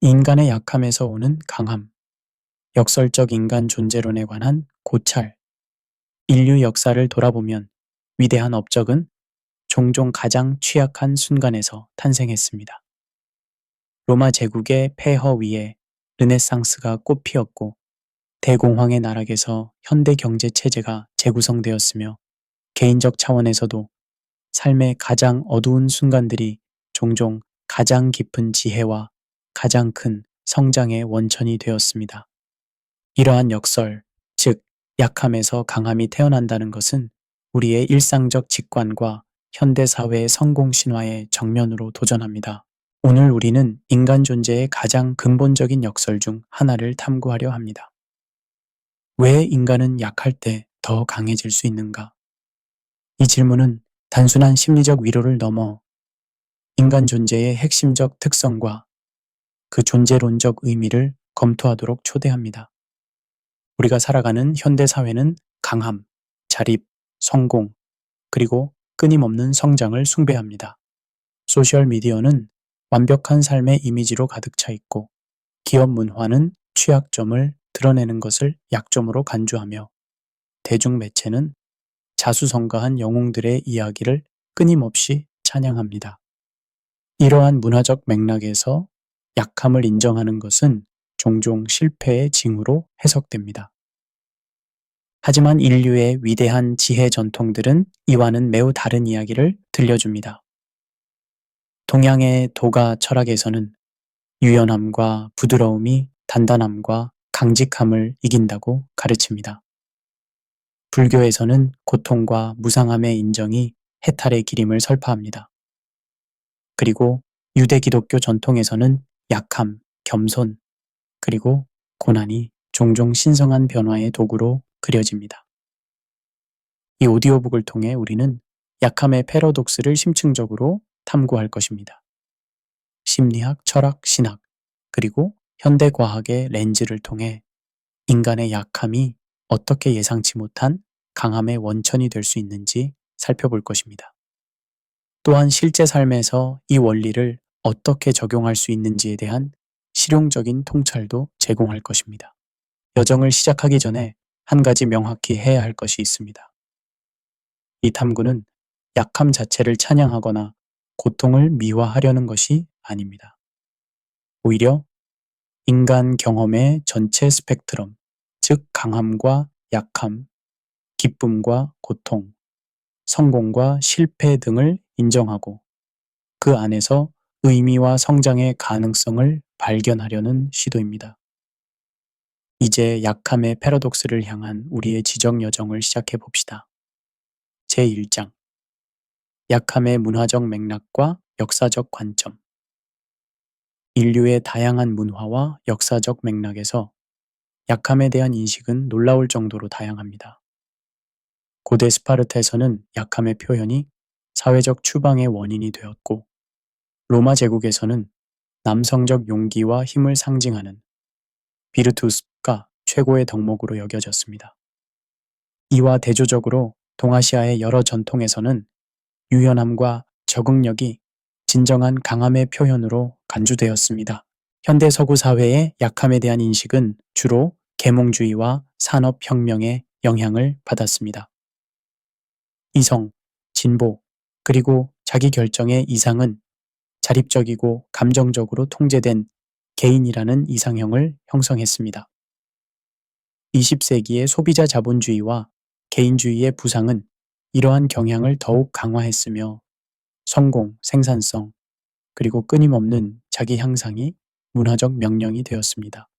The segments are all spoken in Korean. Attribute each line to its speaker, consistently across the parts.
Speaker 1: 인간의 약함에서 오는 강함, 역설적 인간 존재론에 관한 고찰, 인류 역사를 돌아보면 위대한 업적은 종종 가장 취약한 순간에서 탄생했습니다. 로마 제국의 폐허 위에 르네상스가 꽃피었고 대공황의 나락에서 현대 경제 체제가 재구성되었으며 개인적 차원에서도 삶의 가장 어두운 순간들이 종종 가장 깊은 지혜와 가장 큰 성장의 원천이 되었습니다. 이러한 역설, 즉 약함에서 강함이 태어난다는 것은 우리의 일상적 직관과 현대사회의 성공 신화에 정면으로 도전합니다. 오늘 우리는 인간 존재의 가장 근본적인 역설 중 하나를 탐구하려 합니다. 왜 인간은 약할 때 더 강해질 수 있는가? 이 질문은 단순한 심리적 위로를 넘어 인간 존재의 핵심적 특성과 그 존재론적 의미를 검토하도록 초대합니다. 우리가 살아가는 현대사회는 강함, 자립, 성공, 그리고 끊임없는 성장을 숭배합니다. 소셜미디어는 완벽한 삶의 이미지로 가득 차 있고 기업 문화는 취약점을 드러내는 것을 약점으로 간주하며 대중매체는 자수성가한 영웅들의 이야기를 끊임없이 찬양합니다. 이러한 문화적 맥락에서 약함을 인정하는 것은 종종 실패의 징후로 해석됩니다. 하지만 인류의 위대한 지혜 전통들은 이와는 매우 다른 이야기를 들려줍니다. 동양의 도가 철학에서는 유연함과 부드러움이 단단함과 강직함을 이긴다고 가르칩니다. 불교에서는 고통과 무상함의 인정이 해탈의 기림을 설파합니다. 그리고 유대 기독교 전통에서는 약함, 겸손, 그리고 고난이 종종 신성한 변화의 도구로 그려집니다. 이 오디오북을 통해 우리는 약함의 패러독스를 심층적으로 탐구할 것입니다. 심리학, 철학, 신학, 그리고 현대과학의 렌즈를 통해 인간의 약함이 어떻게 예상치 못한 강함의 원천이 될 수 있는지 살펴볼 것입니다. 또한 실제 삶에서 이 원리를 어떻게 적용할 수 있는지에 대한 실용적인 통찰도 제공할 것입니다. 여정을 시작하기 전에 한 가지 명확히 해야 할 것이 있습니다. 이 탐구는 약함 자체를 찬양하거나 고통을 미화하려는 것이 아닙니다. 오히려 인간 경험의 전체 스펙트럼, 즉 강함과 약함, 기쁨과 고통, 성공과 실패 등을 인정하고 그 안에서 의미와 성장의 가능성을 발견하려는 시도입니다. 이제 약함의 패러독스를 향한 우리의 지적 여정을 시작해 봅시다. 제1장 약함의 문화적 맥락과 역사적 관점. 인류의 다양한 문화와 역사적 맥락에서 약함에 대한 인식은 놀라울 정도로 다양합니다. 고대 스파르타에서는 약함의 표현이 사회적 추방의 원인이 되었고, 로마 제국에서는 남성적 용기와 힘을 상징하는 비르투스가 최고의 덕목으로 여겨졌습니다. 이와 대조적으로 동아시아의 여러 전통에서는 유연함과 적응력이 진정한 강함의 표현으로 간주되었습니다. 현대 서구 사회의 약함에 대한 인식은 주로 계몽주의와 산업혁명의 영향을 받았습니다. 이성, 진보, 그리고 자기결정의 이상은 자립적이고 감정적으로 통제된 개인이라는 이상형을 형성했습니다. 20세기의 소비자 자본주의와 개인주의의 부상은 이러한 경향을 더욱 강화했으며 성공, 생산성, 그리고 끊임없는 자기 향상이 문화적 명령이 되었습니다.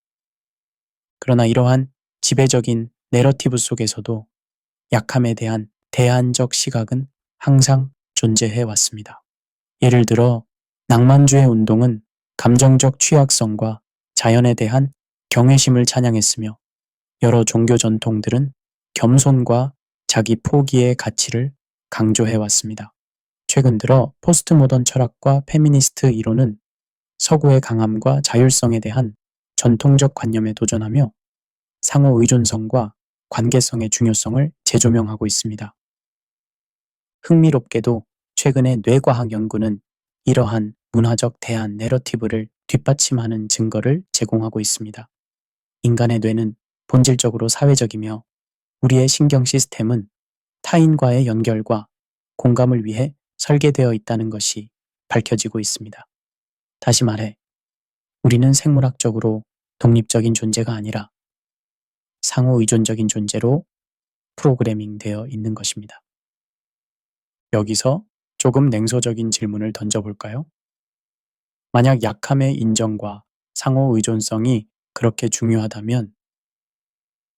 Speaker 1: 그러나 이러한 지배적인 내러티브 속에서도 약함에 대한 대안적 시각은 항상 존재해 왔습니다. 예를 들어 낭만주의 운동은 감정적 취약성과 자연에 대한 경외심을 찬양했으며 여러 종교 전통들은 겸손과 자기 포기의 가치를 강조해 왔습니다. 최근 들어 포스트 모던 철학과 페미니스트 이론은 서구의 강함과 자율성에 대한 전통적 관념에 도전하며 상호 의존성과 관계성의 중요성을 재조명하고 있습니다. 흥미롭게도 최근의 뇌과학 연구는 이러한 문화적 대안 내러티브를 뒷받침하는 증거를 제공하고 있습니다. 인간의 뇌는 본질적으로 사회적이며 우리의 신경 시스템은 타인과의 연결과 공감을 위해 설계되어 있다는 것이 밝혀지고 있습니다. 다시 말해, 우리는 생물학적으로 독립적인 존재가 아니라 상호 의존적인 존재로 프로그래밍 되어 있는 것입니다. 여기서 조금 냉소적인 질문을 던져볼까요? 만약 약함의 인정과 상호 의존성이 그렇게 중요하다면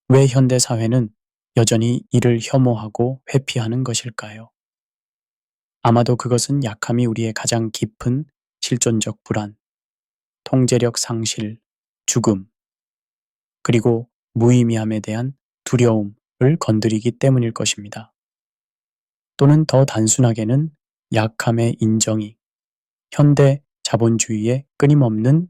Speaker 1: 왜 현대 사회는 여전히 이를 혐오하고 회피하는 것일까요? 아마도 그것은 약함이 우리의 가장 깊은 실존적 불안, 통제력 상실, 죽음, 그리고 무의미함에 대한 두려움을 건드리기 때문일 것입니다. 또는 더 단순하게는 약함의 인정이 현대 자본주의의 끊임없는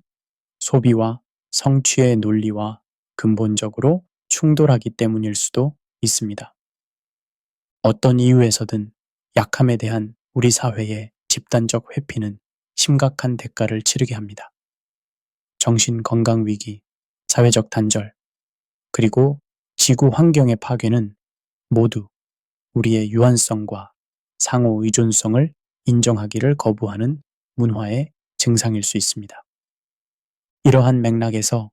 Speaker 1: 소비와 성취의 논리와 근본적으로 충돌하기 때문일 수도 있습니다. 어떤 이유에서든 약함에 대한 우리 사회의 집단적 회피는 심각한 대가를 치르게 합니다. 정신 건강 위기, 사회적 단절, 그리고 지구 환경의 파괴는 모두 우리의 유한성과 상호 의존성을 인정하기를 거부하는 문화의 증상일 수 있습니다. 이러한 맥락에서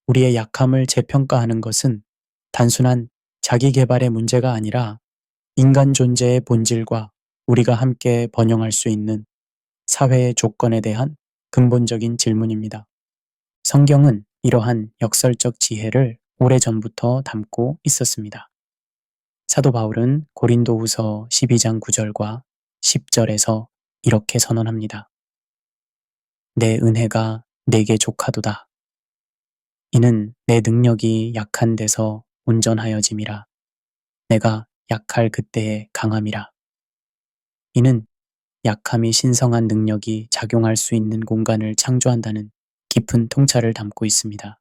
Speaker 1: 우리의 약함을 재평가하는 것은 단순한 자기 개발의 문제가 아니라 인간 존재의 본질과 우리가 함께 번영할 수 있는 사회의 조건에 대한 근본적인 질문입니다. 성경은 이러한 역설적 지혜를 오래전부터 담고 있었습니다. 사도 바울은 고린도후서 12장 9절과 10절에서 이렇게 선언합니다. 내 은혜가 내게 족하도다. 이는 내 능력이 약한 데서 온전하여짐이라. 내가 약할 그때의 강함이라. 이는 약함이 신성한 능력이 작용할 수 있는 공간을 창조한다는 깊은 통찰을 담고 있습니다.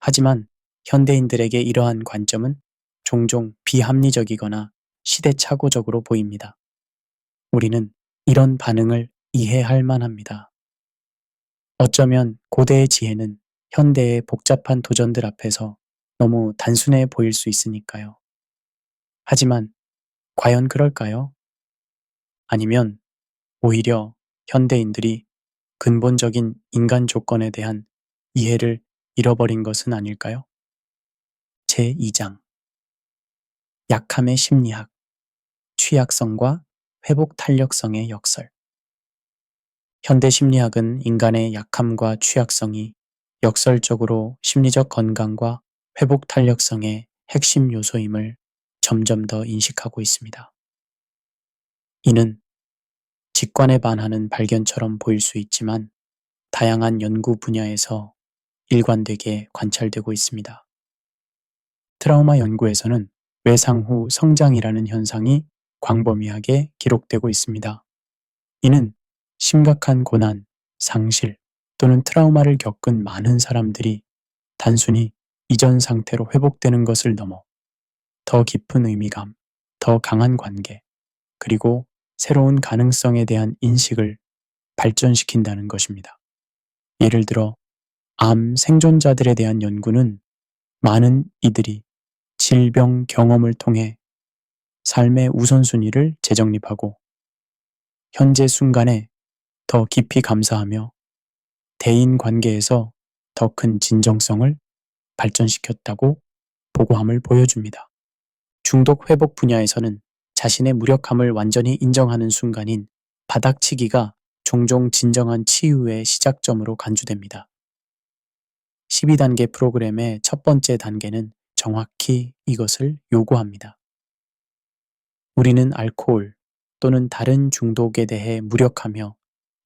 Speaker 1: 하지만 현대인들에게 이러한 관점은 종종 비합리적이거나 시대착오적으로 보입니다. 우리는 이런 반응을 이해할 만합니다. 어쩌면 고대의 지혜는 현대의 복잡한 도전들 앞에서 너무 단순해 보일 수 있으니까요. 하지만 과연 그럴까요? 아니면 오히려 현대인들이 근본적인 인간 조건에 대한 이해를 잃어버린 것은 아닐까요? 제2장 약함의 심리학, 취약성과 회복 탄력성의 역설. 현대 심리학은 인간의 약함과 취약성이 역설적으로 심리적 건강과 회복 탄력성의 핵심 요소임을 점점 더 인식하고 있습니다. 이는 직관에 반하는 발견처럼 보일 수 있지만 다양한 연구 분야에서 일관되게 관찰되고 있습니다. 트라우마 연구에서는 외상 후 성장이라는 현상이 광범위하게 기록되고 있습니다. 이는 심각한 고난, 상실 또는 트라우마를 겪은 많은 사람들이 단순히 이전 상태로 회복되는 것을 넘어 더 깊은 의미감, 더 강한 관계, 그리고 새로운 가능성에 대한 인식을 발전시킨다는 것입니다. 예를 들어 암 생존자들에 대한 연구는 많은 이들이 질병 경험을 통해 삶의 우선순위를 재정립하고 현재 순간에 더 깊이 감사하며 대인 관계에서 더 큰 진정성을 발전시켰다고 보고함을 보여줍니다. 중독 회복 분야에서는 자신의 무력함을 완전히 인정하는 순간인 바닥치기가 종종 진정한 치유의 시작점으로 간주됩니다. 12단계 프로그램의 첫 번째 단계는 정확히 이것을 요구합니다. 우리는 알코올 또는 다른 중독에 대해 무력하며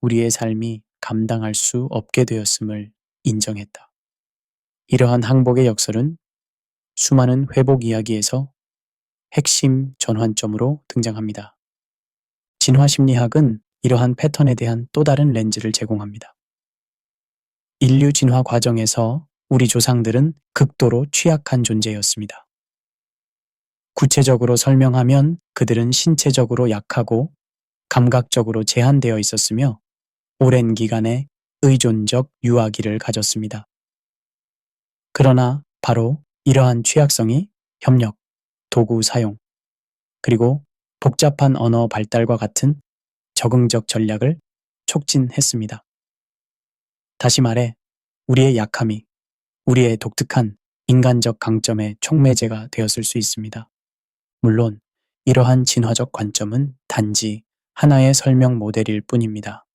Speaker 1: 우리의 삶이 감당할 수 없게 되었음을 인정했다. 이러한 항복의 역설은 수많은 회복 이야기에서 핵심 전환점으로 등장합니다. 진화심리학은 이러한 패턴에 대한 또 다른 렌즈를 제공합니다. 인류 진화 과정에서 우리 조상들은 극도로 취약한 존재였습니다. 구체적으로 설명하면 그들은 신체적으로 약하고 감각적으로 제한되어 있었으며 오랜 기간에 의존적 유아기를 가졌습니다. 그러나 바로 이러한 취약성이 협력, 도구 사용, 그리고 복잡한 언어 발달과 같은 적응적 전략을 촉진했습니다. 다시 말해, 우리의 약함이 우리의 독특한 인간적 강점의 촉매제가 되었을 수 있습니다. 물론, 이러한 진화적 관점은 단지 하나의 설명 모델일 뿐입니다.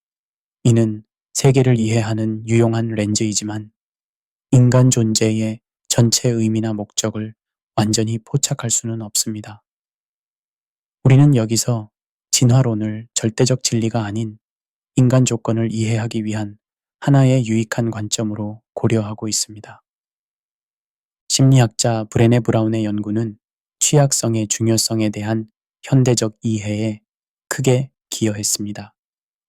Speaker 1: 이는 세계를 이해하는 유용한 렌즈이지만 인간 존재의 전체 의미나 목적을 완전히 포착할 수는 없습니다. 우리는 여기서 진화론을 절대적 진리가 아닌 인간 조건을 이해하기 위한 하나의 유익한 관점으로 고려하고 있습니다. 심리학자 브레네 브라운의 연구는 취약성의 중요성에 대한 현대적 이해에 크게 기여했습니다.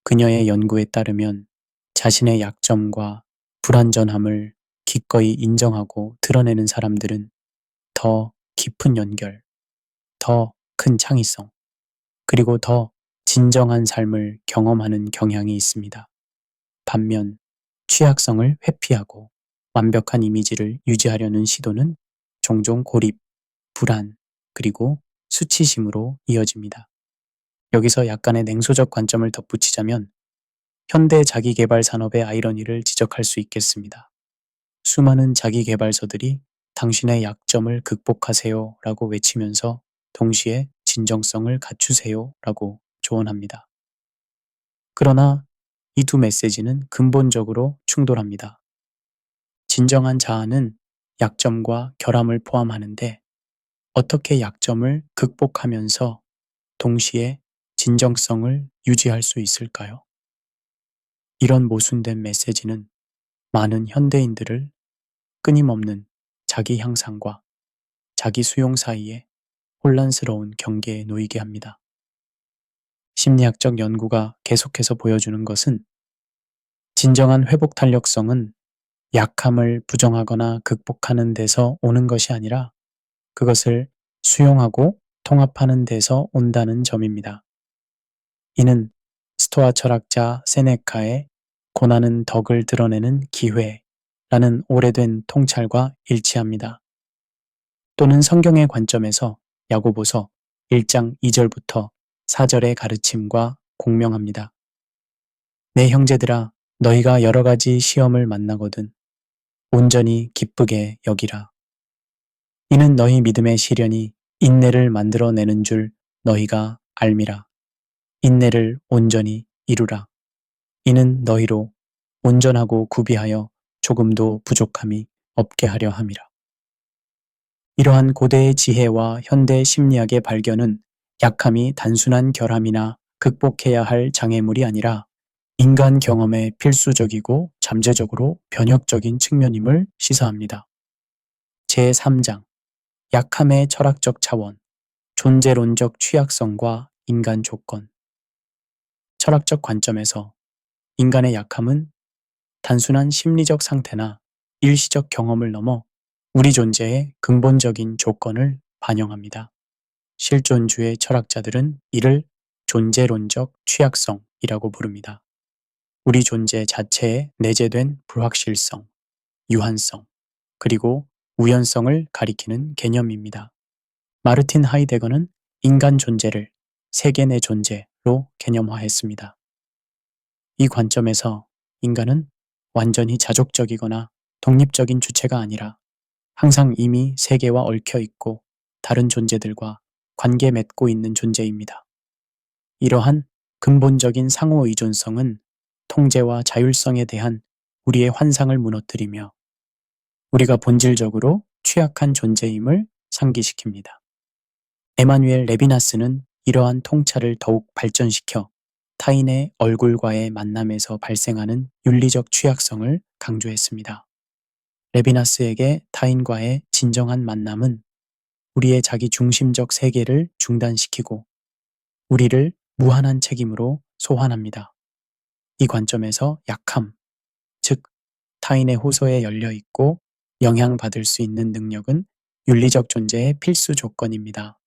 Speaker 1: 그녀의 연구에 따르면 자신의 약점과 불완전함을 기꺼이 인정하고 드러내는 사람들은 더 깊은 연결, 더 큰 창의성, 그리고 더 진정한 삶을 경험하는 경향이 있습니다. 반면 취약성을 회피하고 완벽한 이미지를 유지하려는 시도는 종종 고립, 불안, 그리고 수치심으로 이어집니다. 여기서 약간의 냉소적 관점을 덧붙이자면 현대 자기계발 산업의 아이러니를 지적할 수 있겠습니다. 수많은 자기계발서들이 당신의 약점을 극복하세요 라고 외치면서 동시에 진정성을 갖추세요 라고 조언합니다. 그러나 이 두 메시지는 근본적으로 충돌합니다. 진정한 자아는 약점과 결함을 포함하는데 어떻게 약점을 극복하면서 동시에 진정성을 유지할 수 있을까요? 이런 모순된 메시지는 많은 현대인들을 끊임없는 자기 향상과 자기 수용 사이에 혼란스러운 경계에 놓이게 합니다. 심리학적 연구가 계속해서 보여주는 것은 진정한 회복 탄력성은 약함을 부정하거나 극복하는 데서 오는 것이 아니라 그것을 수용하고 통합하는 데서 온다는 점입니다. 이는 스토아 철학자 세네카의 고난은 덕을 드러내는 기회라는 오래된 통찰과 일치합니다. 또는 성경의 관점에서 야고보서 1장 2절부터 4절의 가르침과 공명합니다. 내 형제들아, 너희가 여러 가지 시험을 만나거든 온전히 기쁘게 여기라. 이는 너희 믿음의 시련이 인내를 만들어내는 줄 너희가 알미라. 인내를 온전히 이루라. 이는 너희로 온전하고 구비하여 조금도 부족함이 없게 하려 함이라. 이러한 고대의 지혜와 현대 심리학의 발견은 약함이 단순한 결함이나 극복해야 할 장애물이 아니라 인간 경험의 필수적이고 잠재적으로 변혁적인 측면임을 시사합니다. 제3장 약함의 철학적 차원, 존재론적 취약성과 인간 조건. 철학적 관점에서 인간의 약함은 단순한 심리적 상태나 일시적 경험을 넘어 우리 존재의 근본적인 조건을 반영합니다. 실존주의 철학자들은 이를 존재론적 취약성이라고 부릅니다. 우리 존재 자체에 내재된 불확실성, 유한성, 그리고 우연성을 가리키는 개념입니다. 마르틴 하이데거는 인간 존재를 세계 내 존재로 개념화했습니다. 이 관점에서 인간은 완전히 자족적이거나 독립적인 주체가 아니라 항상 이미 세계와 얽혀 있고 다른 존재들과 관계 맺고 있는 존재입니다. 이러한 근본적인 상호 의존성은 통제와 자율성에 대한 우리의 환상을 무너뜨리며 우리가 본질적으로 취약한 존재임을 상기시킵니다. 에마누엘 레비나스는 이러한 통찰을 더욱 발전시켜 타인의 얼굴과의 만남에서 발생하는 윤리적 취약성을 강조했습니다. 레비나스에게 타인과의 진정한 만남은 우리의 자기 중심적 세계를 중단시키고 우리를 무한한 책임으로 소환합니다. 이 관점에서 약함, 즉 타인의 호소에 열려 있고 영향받을 수 있는 능력은 윤리적 존재의 필수 조건입니다.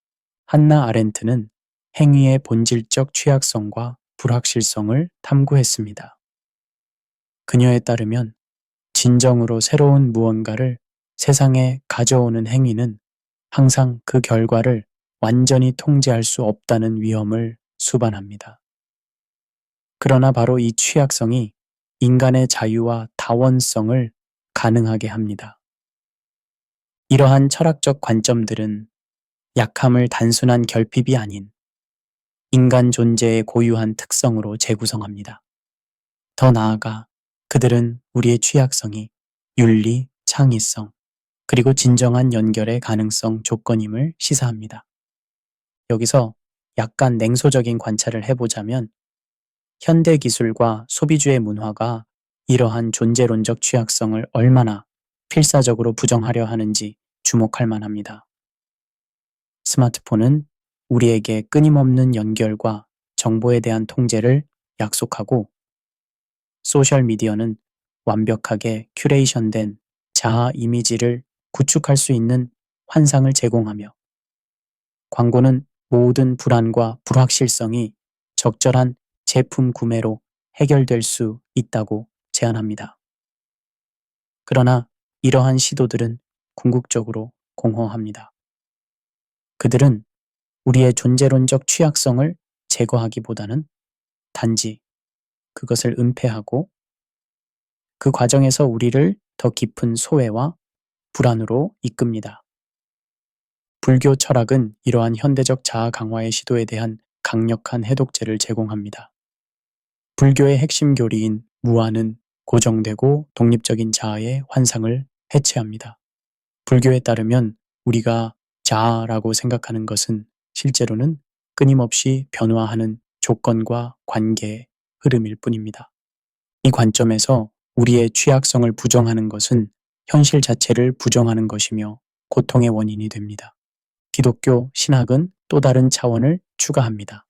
Speaker 1: 한나 아렌트는 행위의 본질적 취약성과 불확실성을 탐구했습니다. 그녀에 따르면 진정으로 새로운 무언가를 세상에 가져오는 행위는 항상 그 결과를 완전히 통제할 수 없다는 위험을 수반합니다. 그러나 바로 이 취약성이 인간의 자유와 다원성을 가능하게 합니다. 이러한 철학적 관점들은 약함을 단순한 결핍이 아닌 인간 존재의 고유한 특성으로 재구성합니다. 더 나아가 그들은 우리의 취약성이 윤리, 창의성, 그리고 진정한 연결의 가능성 조건임을 시사합니다. 여기서 약간 냉소적인 관찰을 해보자면 현대 기술과 소비주의 문화가 이러한 존재론적 취약성을 얼마나 필사적으로 부정하려 하는지 주목할 만합니다. 스마트폰은 우리에게 끊임없는 연결과 정보에 대한 통제를 약속하고 소셜미디어는 완벽하게 큐레이션된 자아 이미지를 구축할 수 있는 환상을 제공하며 광고는 모든 불안과 불확실성이 적절한 제품 구매로 해결될 수 있다고 제안합니다. 그러나 이러한 시도들은 궁극적으로 공허합니다. 그들은 우리의 존재론적 취약성을 제거하기보다는 단지 그것을 은폐하고 그 과정에서 우리를 더 깊은 소외와 불안으로 이끕니다. 불교 철학은 이러한 현대적 자아 강화의 시도에 대한 강력한 해독제를 제공합니다. 불교의 핵심 교리인 무아는 고정되고 독립적인 자아의 환상을 해체합니다. 불교에 따르면 우리가 자아라고 생각하는 것은 실제로는 끊임없이 변화하는 조건과 관계의 흐름일 뿐입니다. 이 관점에서 우리의 취약성을 부정하는 것은 현실 자체를 부정하는 것이며 고통의 원인이 됩니다. 기독교 신학은 또 다른 차원을 추가합니다.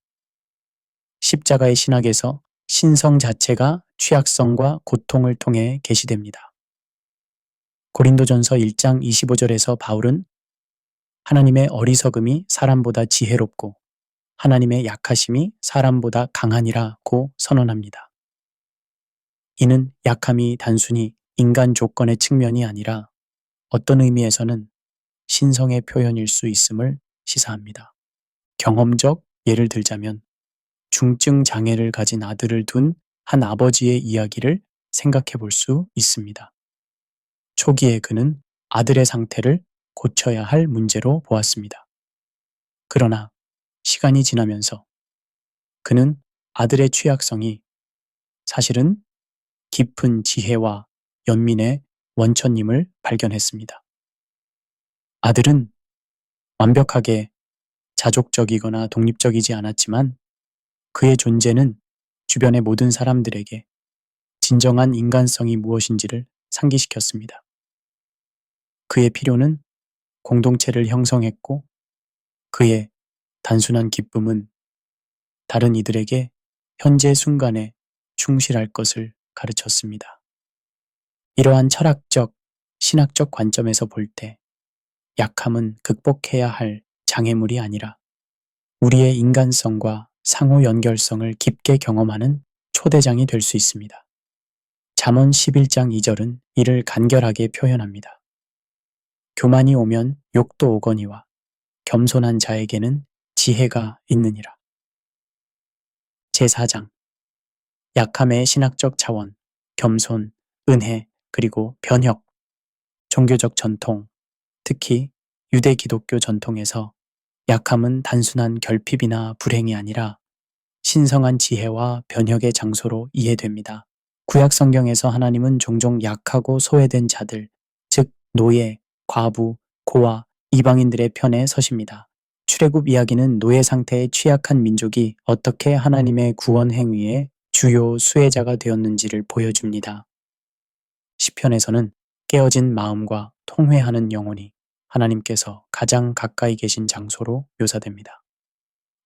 Speaker 1: 십자가의 신학에서 신성 자체가 취약성과 고통을 통해 계시됩니다. 고린도전서 1장 25절에서 바울은 하나님의 어리석음이 사람보다 지혜롭고 하나님의 약하심이 사람보다 강하니라고 선언합니다. 이는 약함이 단순히 인간 조건의 측면이 아니라 어떤 의미에서는 신성의 표현일 수 있음을 시사합니다. 경험적 예를 들자면 중증 장애를 가진 아들을 둔 한 아버지의 이야기를 생각해 볼 수 있습니다. 초기에 그는 아들의 상태를 고쳐야 할 문제로 보았습니다. 그러나 시간이 지나면서 그는 아들의 취약성이 사실은 깊은 지혜와 연민의 원천임을 발견했습니다. 아들은 완벽하게 자족적이거나 독립적이지 않았지만 그의 존재는 주변의 모든 사람들에게 진정한 인간성이 무엇인지를 상기시켰습니다. 그의 필요는 공동체를 형성했고 그의 단순한 기쁨은 다른 이들에게 현재 순간에 충실할 것을 가르쳤습니다. 이러한 철학적, 신학적 관점에서 볼 때 약함은 극복해야 할 장애물이 아니라 우리의 인간성과 상호 연결성을 깊게 경험하는 초대장이 될 수 있습니다. 잠언 11장 2절은 이를 간결하게 표현합니다. 교만이 오면 욕도 오거니와 겸손한 자에게는 지혜가 있느니라. 제4장 약함의 신학적 차원, 겸손, 은혜, 그리고 변혁, 종교적 전통, 특히 유대 기독교 전통에서 약함은 단순한 결핍이나 불행이 아니라 신성한 지혜와 변혁의 장소로 이해됩니다. 구약 성경에서 하나님은 종종 약하고 소외된 자들, 즉 노예, 과부, 고아, 이방인들의 편에 서십니다. 출애굽 이야기는 노예 상태의 취약한 민족이 어떻게 하나님의 구원 행위의 주요 수혜자가 되었는지를 보여줍니다. 시편에서는 깨어진 마음과 통회하는 영혼이 하나님께서 가장 가까이 계신 장소로 묘사됩니다.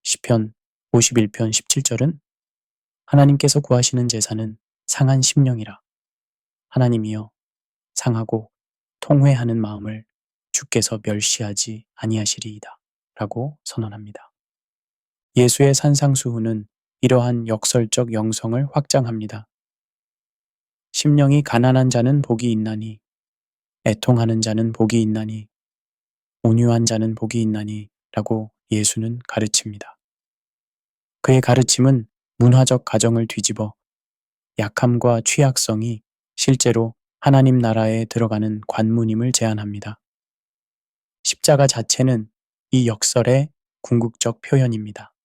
Speaker 1: 시편 51편 17절은 하나님께서 구하시는 제사는 상한 심령이라. 하나님이여 상하고 통회하는 마음을 주께서 멸시하지 아니하시리이다. 라고 선언합니다. 예수의 산상수훈은 이러한 역설적 영성을 확장합니다. 심령이 가난한 자는 복이 있나니, 애통하는 자는 복이 있나니, 온유한 자는 복이 있나니 라고 예수는 가르칩니다. 그의 가르침은 문화적 가정을 뒤집어 약함과 취약성이 실제로 하나님 나라에 들어가는 관문임을 제안합니다. 십자가 자체는 이 역설의 궁극적 표현입니다.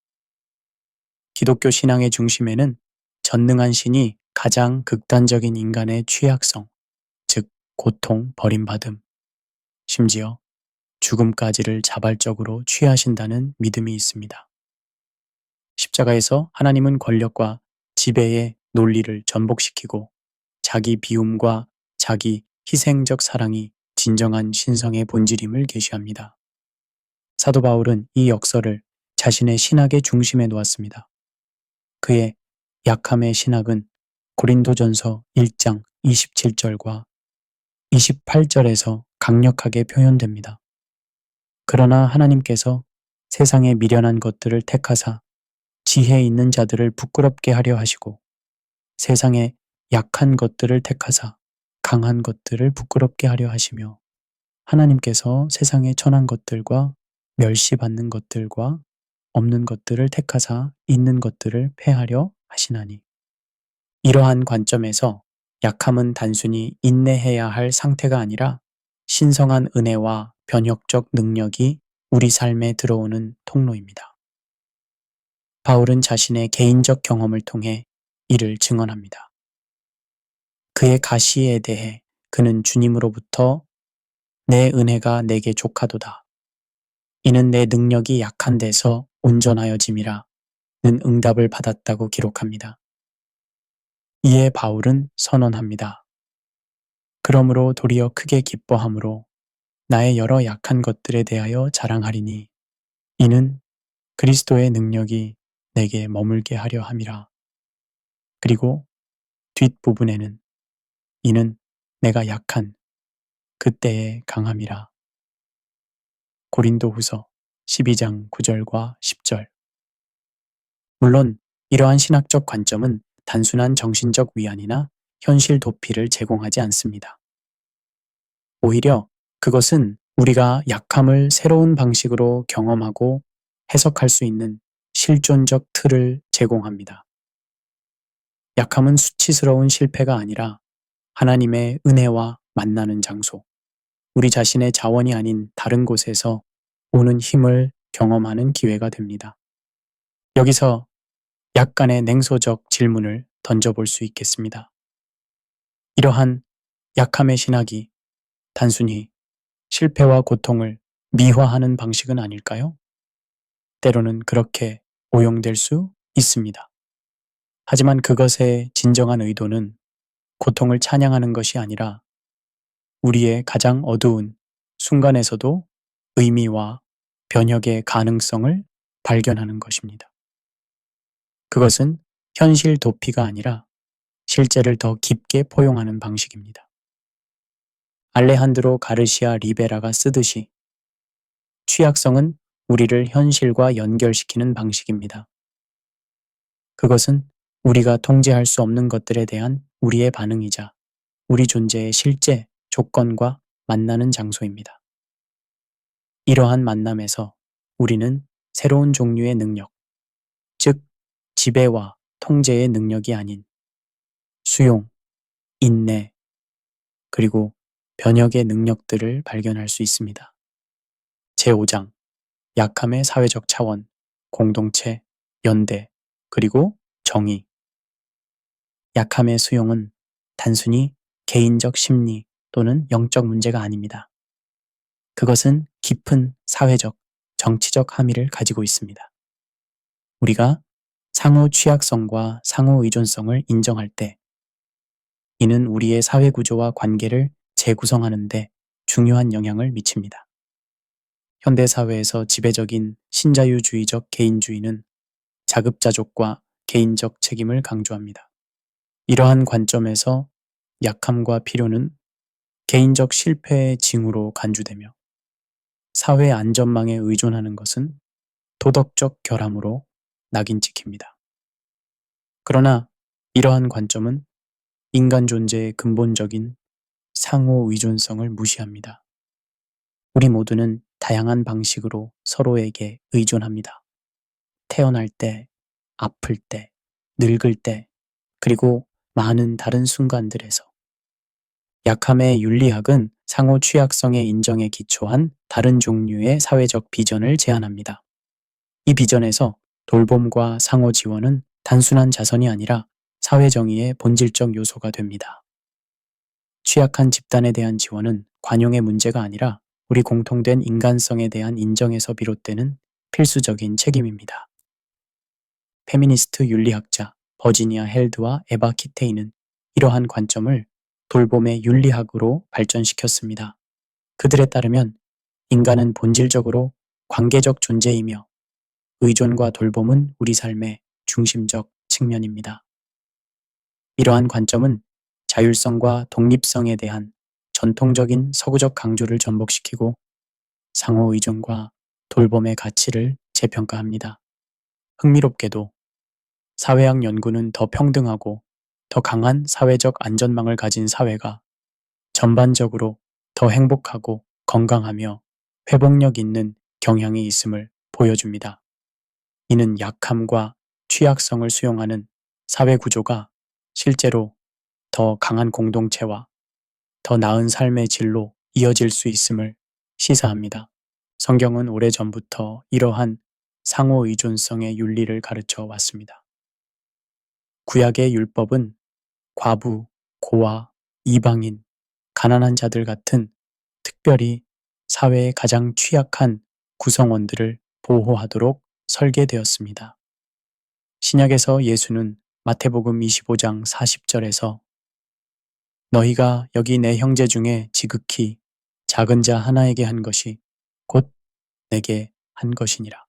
Speaker 1: 기독교 신앙의 중심에는 전능한 신이 가장 극단적인 인간의 취약성, 즉 고통, 버림받음, 심지어 죽음까지를 자발적으로 취하신다는 믿음이 있습니다. 십자가에서 하나님은 권력과 지배의 논리를 전복시키고 자기 비움과 자기 희생적 사랑이 진정한 신성의 본질임을 계시합니다. 사도 바울은 이 역설을 자신의 신학의 중심에 놓았습니다. 그의 약함의 신학은 고린도전서 1장 27절과 28절에서 강력하게 표현됩니다. 그러나 하나님께서 세상의 미련한 것들을 택하사 지혜 있는 자들을 부끄럽게 하려 하시고 세상의 약한 것들을 택하사 강한 것들을 부끄럽게 하려 하시며 하나님께서 세상의 천한 것들과 멸시받는 것들과 없는 것들을 택하사 있는 것들을 패하려 하시나니. 이러한 관점에서 약함은 단순히 인내해야 할 상태가 아니라 신성한 은혜와 변혁적 능력이 우리 삶에 들어오는 통로입니다. 바울은 자신의 개인적 경험을 통해 이를 증언합니다. 그의 가시에 대해 그는 주님으로부터 내 은혜가 내게 족하도다. 이는 내 능력이 약한 데서 온전하여짐이라 는 응답을 받았다고 기록합니다. 이에 바울은 선언합니다. 그러므로 도리어 크게 기뻐함으로 나의 여러 약한 것들에 대하여 자랑하리니 이는 그리스도의 능력이 내게 머물게 하려 함이라. 그리고 뒷부분에는 이는 내가 약한 그때의 강함이라. 고린도후서 12장 9절과 10절. 물론 이러한 신학적 관점은 단순한 정신적 위안이나 현실 도피를 제공하지 않습니다. 오히려 그것은 우리가 약함을 새로운 방식으로 경험하고 해석할 수 있는 실존적 틀을 제공합니다. 약함은 수치스러운 실패가 아니라 하나님의 은혜와 만나는 장소, 우리 자신의 자원이 아닌 다른 곳에서 오는 힘을 경험하는 기회가 됩니다. 여기서 약간의 냉소적 질문을 던져볼 수 있겠습니다. 이러한 약함의 신학이 단순히 실패와 고통을 미화하는 방식은 아닐까요? 때로는 그렇게 오용될 수 있습니다. 하지만 그것의 진정한 의도는 고통을 찬양하는 것이 아니라 우리의 가장 어두운 순간에서도 의미와 변혁의 가능성을 발견하는 것입니다. 그것은 현실 도피가 아니라 실제를 더 깊게 포용하는 방식입니다. 알레한드로 가르시아 리베라가 쓰듯이 취약성은 우리를 현실과 연결시키는 방식입니다. 그것은 우리가 통제할 수 없는 것들에 대한 우리의 반응이자 우리 존재의 실제 조건과 만나는 장소입니다. 이러한 만남에서 우리는 새로운 종류의 능력, 즉 지배와 통제의 능력이 아닌 수용, 인내, 그리고 변혁의 능력들을 발견할 수 있습니다. 제5장 약함의 사회적 차원, 공동체, 연대, 그리고 정의. 약함의 수용은 단순히 개인적 심리 또는 영적 문제가 아닙니다. 그것은 깊은 사회적, 정치적 함의를 가지고 있습니다. 우리가 상호 취약성과 상호 의존성을 인정할 때 이는 우리의 사회 구조와 관계를 재구성하는 데 중요한 영향을 미칩니다. 현대사회에서 지배적인 신자유주의적 개인주의는 자급자족과 개인적 책임을 강조합니다. 이러한 관점에서 약함과 필요는 개인적 실패의 징후로 간주되며 사회 안전망에 의존하는 것은 도덕적 결함으로 낙인 찍힙니다. 그러나 이러한 관점은 인간 존재의 근본적인 상호 의존성을 무시합니다. 우리 모두는 다양한 방식으로 서로에게 의존합니다. 태어날 때, 아플 때, 늙을 때, 그리고 많은 다른 순간들에서. 약함의 윤리학은 상호 취약성의 인정에 기초한 다른 종류의 사회적 비전을 제안합니다. 이 비전에서 돌봄과 상호 지원은 단순한 자선이 아니라 사회정의의 본질적 요소가 됩니다. 취약한 집단에 대한 지원은 관용의 문제가 아니라 우리 공통된 인간성에 대한 인정에서 비롯되는 필수적인 책임입니다. 페미니스트 윤리학자 버지니아 헬드와 에바 키테이는 이러한 관점을 돌봄의 윤리학으로 발전시켰습니다. 그들에 따르면 인간은 본질적으로 관계적 존재이며 의존과 돌봄은 우리 삶의 중심적 측면입니다. 이러한 관점은 자율성과 독립성에 대한 전통적인 서구적 강조를 전복시키고 상호 의존과 돌봄의 가치를 재평가합니다. 흥미롭게도 사회학 연구는 더 평등하고 더 강한 사회적 안전망을 가진 사회가 전반적으로 더 행복하고 건강하며 회복력 있는 경향이 있음을 보여줍니다. 이는 약함과 취약성을 수용하는 사회 구조가 실제로 더 강한 공동체와 더 나은 삶의 질로 이어질 수 있음을 시사합니다. 성경은 오래전부터 이러한 상호 의존성의 윤리를 가르쳐 왔습니다. 구약의 율법은 과부, 고아, 이방인, 가난한 자들 같은 특별히 사회의 가장 취약한 구성원들을 보호하도록 설계되었습니다. 신약에서 예수는 마태복음 25장 40절에서 너희가 여기 내 형제 중에 지극히 작은 자 하나에게 한 것이 곧 내게 한 것이니라.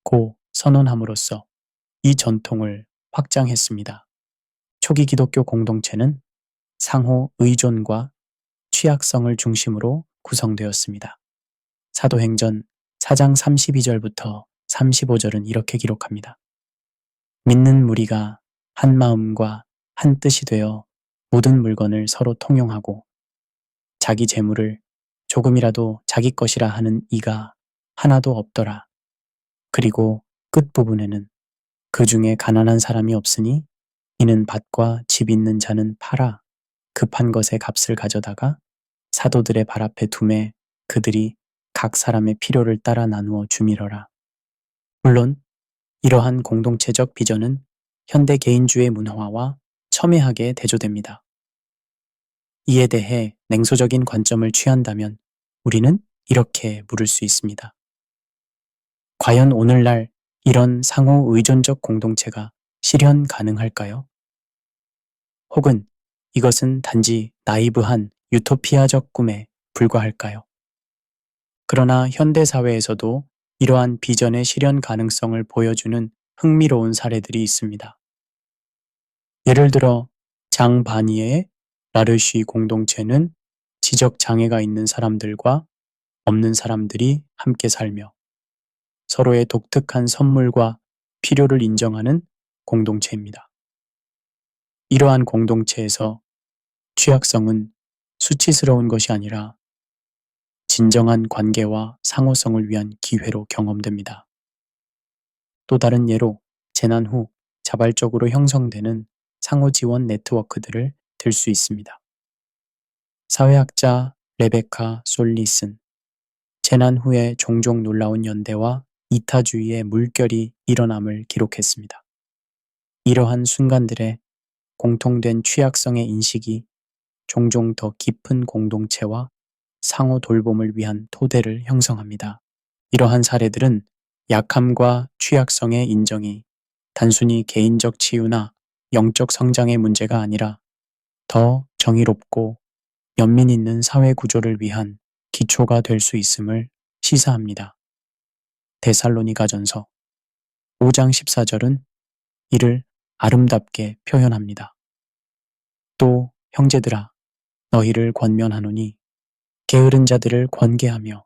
Speaker 1: 고 선언함으로써 이 전통을 확장했습니다. 초기 기독교 공동체는 상호 의존과 취약성을 중심으로 구성되었습니다. 사도행전 4장 32절부터 35절은 이렇게 기록합니다. 믿는 무리가 한 마음과 한 뜻이 되어 모든 물건을 서로 통용하고 자기 재물을 조금이라도 자기 것이라 하는 이가 하나도 없더라. 그리고 끝부분에는 그 중에 가난한 사람이 없으니 이는 밭과 집 있는 자는 팔아 급한 것의 값을 가져다가 사도들의 발 앞에 두매 그들이 각 사람의 필요를 따라 나누어 주미러라. 물론 이러한 공동체적 비전은 현대 개인주의 문화와 첨예하게 대조됩니다. 이에 대해 냉소적인 관점을 취한다면 우리는 이렇게 물을 수 있습니다. 과연 오늘날 이런 상호 의존적 공동체가 실현 가능할까요? 혹은 이것은 단지 나이브한 유토피아적 꿈에 불과할까요? 그러나 현대 사회에서도 이러한 비전의 실현 가능성을 보여주는 흥미로운 사례들이 있습니다. 예를 들어 장바니의 라르쉬 공동체는 지적 장애가 있는 사람들과 없는 사람들이 함께 살며 서로의 독특한 선물과 필요를 인정하는 공동체입니다. 이러한 공동체에서 취약성은 수치스러운 것이 아니라 진정한 관계와 상호성을 위한 기회로 경험됩니다. 또 다른 예로 재난 후 자발적으로 형성되는 상호 지원 네트워크들을 들 수 있습니다. 사회학자 레베카 솔리슨, 재난 후에 종종 놀라운 연대와 이타주의의 물결이 일어남을 기록했습니다. 이러한 순간들의 공통된 취약성의 인식이 종종 더 깊은 공동체와 상호 돌봄을 위한 토대를 형성합니다. 이러한 사례들은 약함과 취약성의 인정이 단순히 개인적 치유나 영적 성장의 문제가 아니라 더 정의롭고 연민 있는 사회 구조를 위한 기초가 될 수 있음을 시사합니다. 데살로니가전서 5장 14절은 이를 아름답게 표현합니다. 또 형제들아 너희를 권면하노니 게으른 자들을 권계하며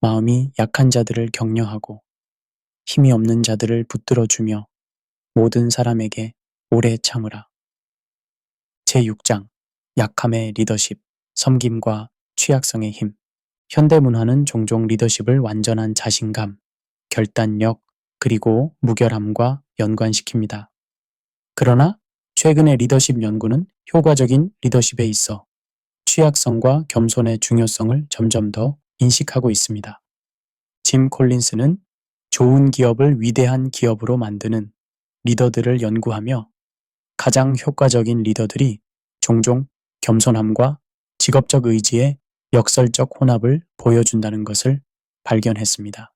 Speaker 1: 마음이 약한 자들을 격려하고 힘이 없는 자들을 붙들어 주며 모든 사람에게 오래 참으라. 제6장 약함의 리더십, 섬김과 취약성의 힘. 현대 문화는 종종 리더십을 완전한 자신감, 결단력, 그리고 무결함과 연관시킵니다. 그러나 최근의 리더십 연구는 효과적인 리더십에 있어 취약성과 겸손의 중요성을 점점 더 인식하고 있습니다. 짐 콜린스는 좋은 기업을 위대한 기업으로 만드는 리더들을 연구하며 가장 효과적인 리더들이 종종 겸손함과 직업적 의지의 역설적 혼합을 보여준다는 것을 발견했습니다.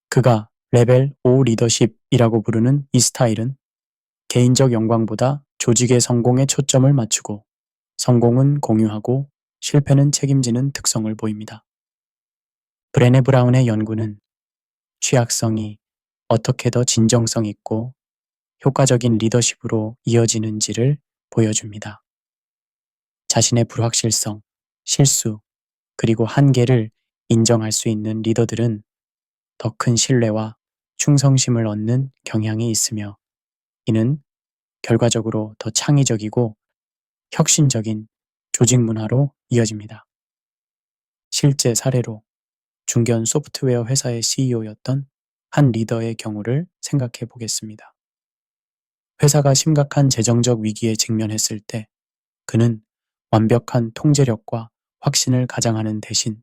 Speaker 1: 그가 레벨 5 리더십이라고 부르는 이 스타일은 개인적 영광보다 조직의 성공에 초점을 맞추고 성공은 공유하고 실패는 책임지는 특성을 보입니다. 브레네 브라운의 연구는 취약성이 어떻게 더 진정성 있고 효과적인 리더십으로 이어지는지를 보여줍니다. 자신의 불확실성, 실수, 그리고 한계를 인정할 수 있는 리더들은 더 큰 신뢰와 충성심을 얻는 경향이 있으며 이는 결과적으로 더 창의적이고 혁신적인 조직 문화로 이어집니다. 실제 사례로 중견 소프트웨어 회사의 CEO였던 한 리더의 경우를 생각해 보겠습니다. 회사가 심각한 재정적 위기에 직면했을 때 그는 완벽한 통제력과 확신을 가장하는 대신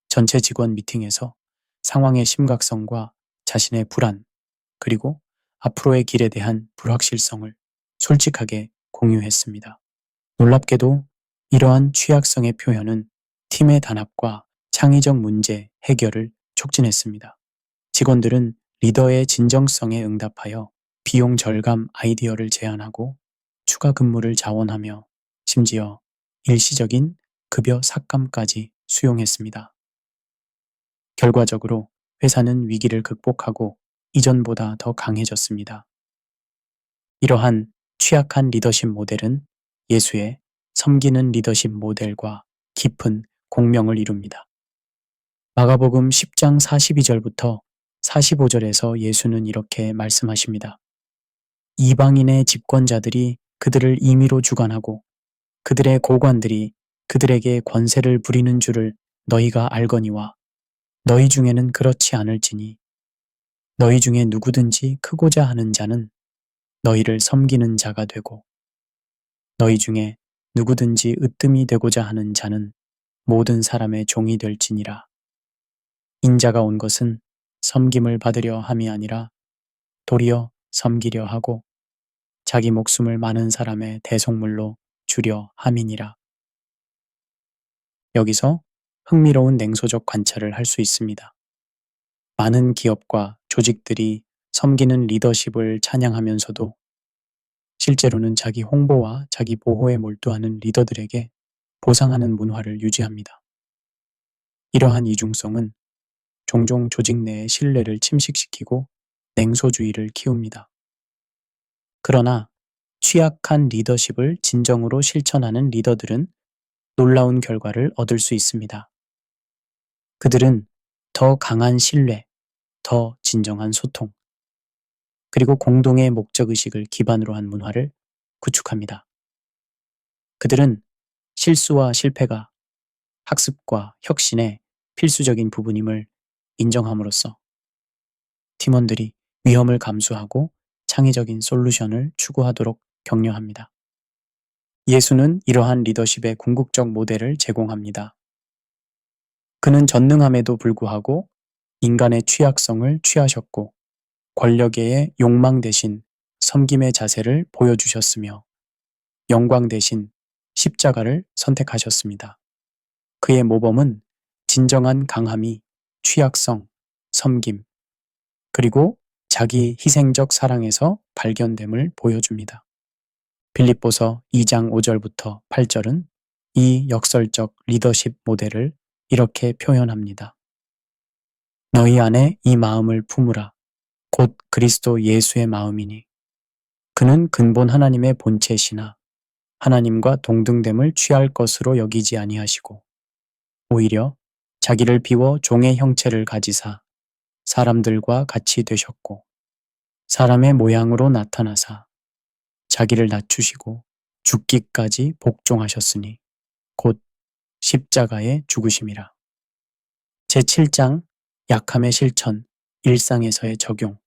Speaker 1: 전체 직원 미팅에서 상황의 심각성과 자신의 불안, 그리고 앞으로의 길에 대한 불확실성을 솔직하게 공유했습니다. 놀랍게도 이러한 취약성의 표현은 팀의 단합과 창의적 문제 해결을 촉진했습니다. 직원들은 리더의 진정성에 응답하여 비용 절감 아이디어를 제안하고 추가 근무를 자원하며 심지어 일시적인 급여 삭감까지 수용했습니다. 결과적으로 회사는 위기를 극복하고 이전보다 더 강해졌습니다. 이러한 취약한 리더십 모델은 예수의 섬기는 리더십 모델과 깊은 공명을 이룹니다. 마가복음 10장 42절부터 45절에서 예수는 이렇게 말씀하십니다. 이방인의 집권자들이 그들을 임의로 주관하고 그들의 고관들이 그들에게 권세를 부리는 줄을 너희가 알거니와 너희 중에는 그렇지 않을지니 너희 중에 누구든지 크고자 하는 자는 너희를 섬기는 자가 되고 너희 중에 누구든지 으뜸이 되고자 하는 자는 모든 사람의 종이 될지니라. 인자가 온 것은 섬김을 받으려 함이 아니라 도리어 섬기려 하고 자기 목숨을 많은 사람의 대속물로 주려 함이니라. 여기서 흥미로운 냉소적 관찰을 할 수 있습니다. 많은 기업과 조직들이 섬기는 리더십을 찬양하면서도 실제로는 자기 홍보와 자기 보호에 몰두하는 리더들에게 보상하는 문화를 유지합니다. 이러한 이중성은 종종 조직 내의 신뢰를 침식시키고 냉소주의를 키웁니다. 그러나 취약한 리더십을 진정으로 실천하는 리더들은 놀라운 결과를 얻을 수 있습니다. 그들은 더 강한 신뢰, 더 진정한 소통, 그리고 공동의 목적의식을 기반으로 한 문화를 구축합니다. 그들은 실수와 실패가 학습과 혁신의 필수적인 부분임을 인정함으로써 팀원들이 위험을 감수하고 창의적인 솔루션을 추구하도록 격려합니다. 예수는 이러한 리더십의 궁극적 모델을 제공합니다. 그는 전능함에도 불구하고 인간의 취약성을 취하셨고 권력의 욕망 대신 섬김의 자세를 보여주셨으며 영광 대신 십자가를 선택하셨습니다. 그의 모범은 진정한 강함이 취약성, 섬김, 그리고 자기 희생적 사랑에서 발견됨을 보여줍니다. 빌립보서 2장 5절부터 8절은 이 역설적 리더십 모델을 이렇게 표현합니다. 너희 안에 이 마음을 품으라. 곧 그리스도 예수의 마음이니 그는 근본 하나님의 본체시나 하나님과 동등됨을 취할 것으로 여기지 아니하시고 오히려 자기를 비워 종의 형체를 가지사 사람들과 같이 되셨고 사람의 모양으로 나타나사 자기를 낮추시고 죽기까지 복종하셨으니 곧 십자가의 죽으심이라. 제7장 약함의 실천, 일상에서의 적용.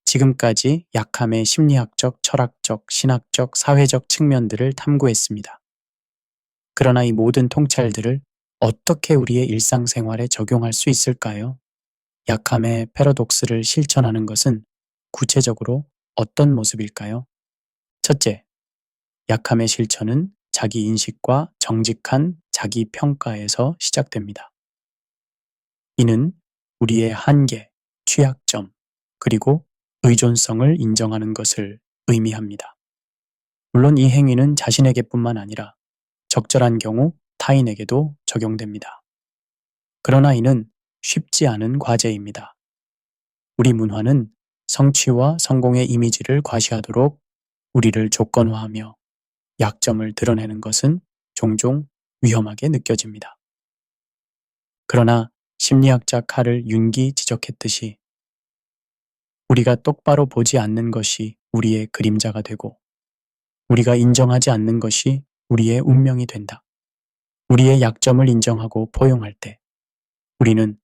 Speaker 1: 지금까지 약함의 심리학적, 철학적, 신학적, 사회적 측면들을 탐구했습니다. 그러나 이 모든 통찰들을 어떻게 우리의 일상생활에 적용할 수 있을까요? 약함의 패러독스를 실천하는 것은 구체적으로 어떤 모습일까요? 첫째, 약함의 실천은 자기 인식과 정직한 자기 평가에서 시작됩니다. 이는 우리의 한계, 취약점, 그리고 의존성을 인정하는 것을 의미합니다. 물론 이 행위는 자신에게뿐만 아니라 적절한 경우 타인에게도 적용됩니다. 그러나 이는 쉽지 않은 과제입니다. 우리 문화는 성취와 성공의 이미지를 과시하도록 우리를 조건화하며 약점을 드러내는 것은 종종 위험하게 느껴집니다. 그러나 심리학자 칼을 융기 지적했듯이 우리가 똑바로 보지 않는 것이 우리의 그림자가 되고 우리가 인정하지 않는 것이 우리의 운명이 된다. 우리의 약점을 인정하고 포용할 때 우리는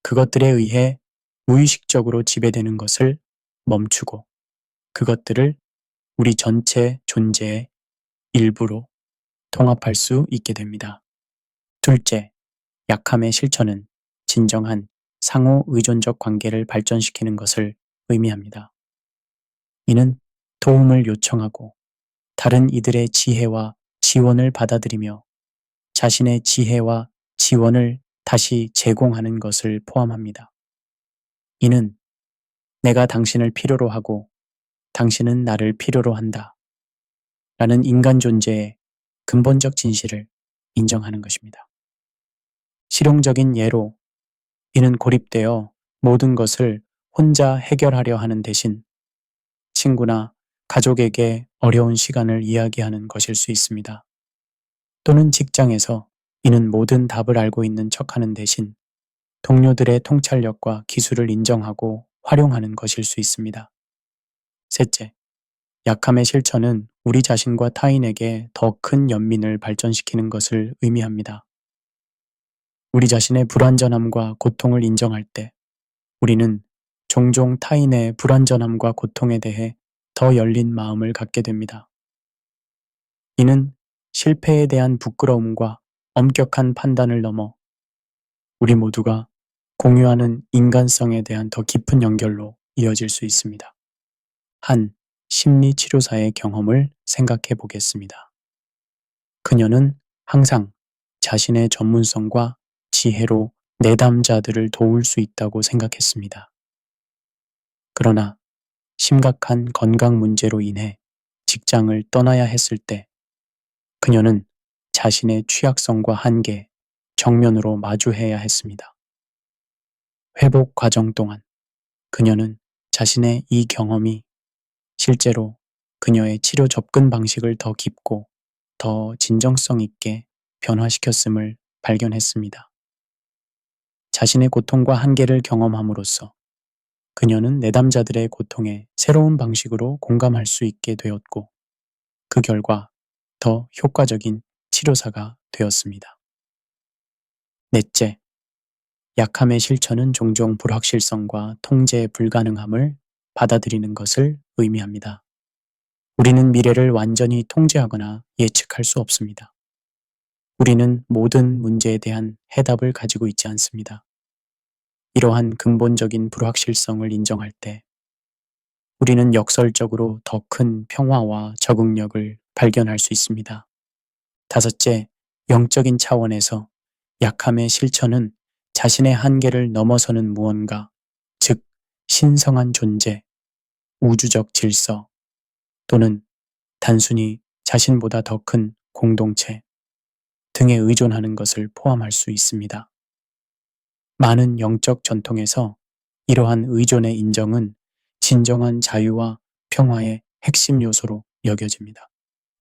Speaker 1: 그것들에 의해 무의식적으로 지배되는 것을 멈추고 그것들을 우리 전체 존재의 일부로 통합할 수 있게 됩니다. 둘째, 약함의 실천은 진정한 상호 의존적 관계를 발전시키는 것을 의미합니다. 이는 도움을 요청하고 다른 이들의 지혜와 지원을 받아들이며 자신의 지혜와 지원을 다시 제공하는 것을 포함합니다. 이는 내가 당신을 필요로 하고 당신은 나를 필요로 한다 라는 인간 존재의 근본적 진실을 인정하는 것입니다. 실용적인 예로 이는 고립되어 모든 것을 혼자 해결하려 하는 대신 친구나 가족에게 어려운 시간을 이야기하는 것일 수 있습니다. 또는 직장에서 이는 모든 답을 알고 있는 척하는 대신 동료들의 통찰력과 기술을 인정하고 활용하는 것일 수 있습니다. 셋째, 약함의 실천은 우리 자신과 타인에게 더 큰 연민을 발전시키는 것을 의미합니다. 우리 자신의 불완전함과 고통을 인정할 때 우리는 종종 타인의 불완전함과 고통에 대해 더 열린 마음을 갖게 됩니다. 이는 실패에 대한 부끄러움과 엄격한 판단을 넘어 우리 모두가 공유하는 인간성에 대한 더 깊은 연결로 이어질 수 있습니다. 한 심리치료사의 경험을 생각해 보겠습니다. 그녀는 항상 자신의 전문성과 지혜로 내담자들을 도울 수 있다고 생각했습니다. 그러나 심각한 건강 문제로 인해 직장을 떠나야 했을 때 그녀는 자신의 취약성과 한계, 정면으로 마주해야 했습니다. 회복 과정 동안 그녀는 자신의 이 경험이 실제로 그녀의 치료 접근 방식을 더 깊고 더 진정성 있게 변화시켰음을 발견했습니다. 자신의 고통과 한계를 경험함으로써 그녀는 내담자들의 고통에 새로운 방식으로 공감할 수 있게 되었고 그 결과 더 효과적인 치료사가 되었습니다. 넷째, 약함의 실천은 종종 불확실성과 통제 불가능함을 받아들이는 것을 의미합니다. 우리는 미래를 완전히 통제하거나 예측할 수 없습니다. 우리는 모든 문제에 대한 해답을 가지고 있지 않습니다. 이러한 근본적인 불확실성을 인정할 때 우리는 역설적으로 더 큰 평화와 적응력을 발견할 수 있습니다. 다섯째, 영적인 차원에서 약함의 실천은 자신의 한계를 넘어서는 무언가, 즉 신성한 존재, 우주적 질서 또는 단순히 자신보다 더 큰 공동체 등에 의존하는 것을 포함할 수 있습니다. 많은 영적 전통에서 이러한 의존의 인정은 진정한 자유와 평화의 핵심 요소로 여겨집니다.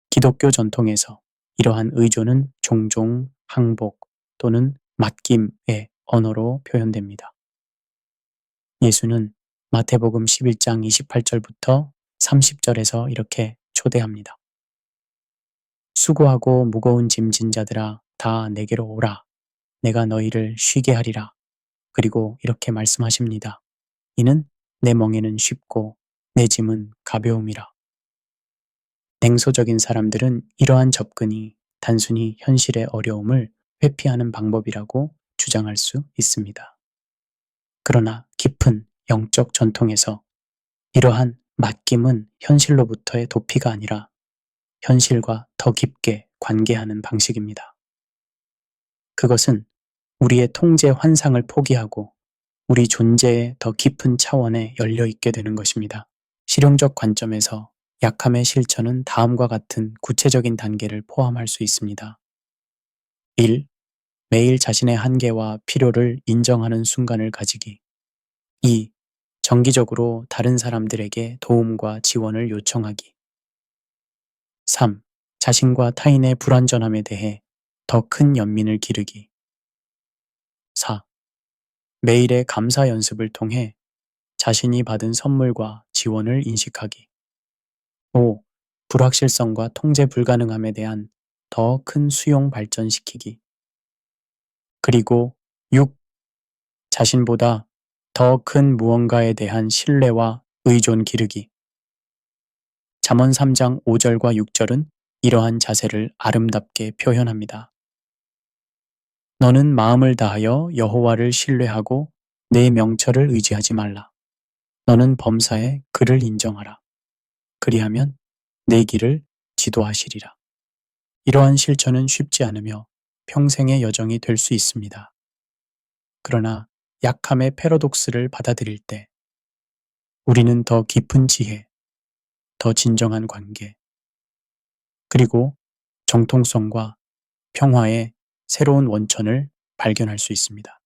Speaker 1: 기독교 전통에서 이러한 의존은 종종 항복 또는 맡김의 언어로 표현됩니다. 예수는 마태복음 11장 28절부터 30절에서 이렇게 초대합니다. 수고하고 무거운 짐진 자들아 다 내게로 오라. 내가 너희를 쉬게 하리라. 그리고 이렇게 말씀하십니다. 이는 내 멍에는 쉽고 내 짐은 가벼움이라. 냉소적인 사람들은 이러한 접근이 단순히 현실의 어려움을 회피하는 방법이라고 주장할 수 있습니다. 그러나 깊은 영적 전통에서 이러한 맡김은 현실로부터의 도피가 아니라 현실과 더 깊게 관계하는 방식입니다. 그것은 우리의 통제 환상을 포기하고 우리 존재의 더 깊은 차원에 열려 있게 되는 것입니다. 실용적 관점에서 약함의 실천은 다음과 같은 구체적인 단계를 포함할 수 있습니다. 1. 매일 자신의 한계와 필요를 인정하는 순간을 가지기. 2. 정기적으로 다른 사람들에게 도움과 지원을 요청하기. 3. 자신과 타인의 불완전함에 대해 더 큰 연민을 기르기. 4. 매일의 감사 연습을 통해 자신이 받은 선물과 지원을 인식하기. 5. 불확실성과 통제 불가능함에 대한 더 큰 수용 발전시키기. 그리고 6. 자신보다 더 큰 무언가에 대한 신뢰와 의존 기르기. 잠언 3장 5절과 6절은 이러한 자세를 아름답게 표현합니다. 너는 마음을 다하여 여호와를 신뢰하고 내 명철을 의지하지 말라. 너는 범사에 그를 인정하라. 그리하면 내 길을 지도하시리라. 이러한 실천은 쉽지 않으며 평생의 여정이 될 수 있습니다. 그러나 약함의 패러독스를 받아들일 때 우리는 더 깊은 지혜, 더 진정한 관계, 그리고 정통성과 평화의 새로운 원천을 발견할 수 있습니다.